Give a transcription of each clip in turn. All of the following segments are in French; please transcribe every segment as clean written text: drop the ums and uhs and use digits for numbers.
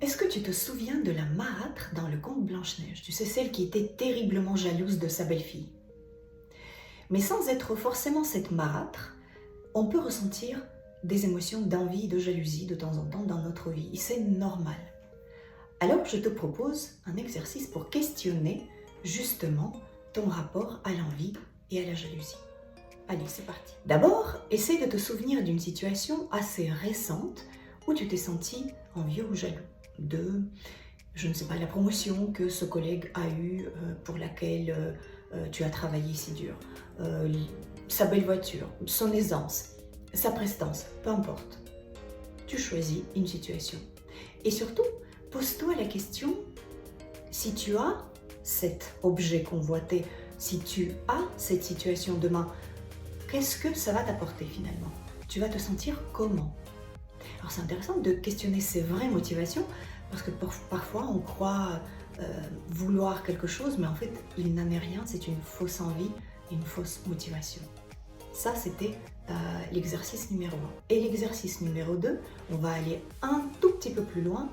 Est-ce que tu te souviens de la marâtre dans le conte Blanche-Neige? Tu sais, celle qui était terriblement jalouse de sa belle-fille. Mais sans être forcément cette marâtre, on peut ressentir des émotions d'envie et de jalousie de temps en temps dans notre vie. Et c'est normal. Alors, je te propose un exercice pour questionner justement ton rapport à l'envie et à la jalousie. Allez, c'est parti. D'abord, essaie de te souvenir d'une situation assez récente où tu t'es senti envieux ou jaloux de, je ne sais pas, la promotion que ce collègue a eue, pour laquelle tu as travaillé si dur, sa belle voiture, son aisance, sa prestance, peu importe. Tu choisis une situation. Et surtout, pose-toi la question, si tu as cet objet convoité, si tu as cette situation demain, qu'est-ce que ça va t'apporter finalement? Tu vas te sentir comment? Alors c'est intéressant de questionner ses vraies motivations parce que parfois on croit vouloir quelque chose, mais en fait il n'en est rien, c'est une fausse envie, une fausse motivation. Ça c'était l'exercice numéro 1. Et l'exercice numéro 2, on va aller un tout petit peu plus loin,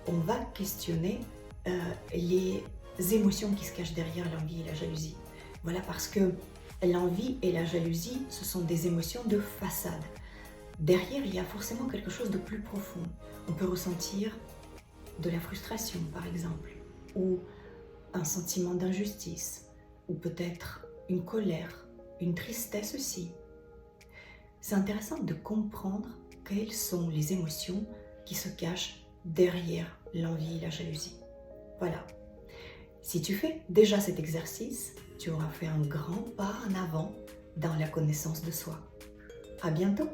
on va questionner les émotions qui se cachent derrière l'envie et la jalousie. Voilà, parce que l'envie et la jalousie, ce sont des émotions de façade. Derrière, il y a forcément quelque chose de plus profond. On peut ressentir de la frustration, par exemple, ou un sentiment d'injustice, ou peut-être une colère, une tristesse aussi. C'est intéressant de comprendre quelles sont les émotions qui se cachent derrière l'envie et la jalousie. Voilà. Si tu fais déjà cet exercice, tu auras fait un grand pas en avant dans la connaissance de soi. À bientôt!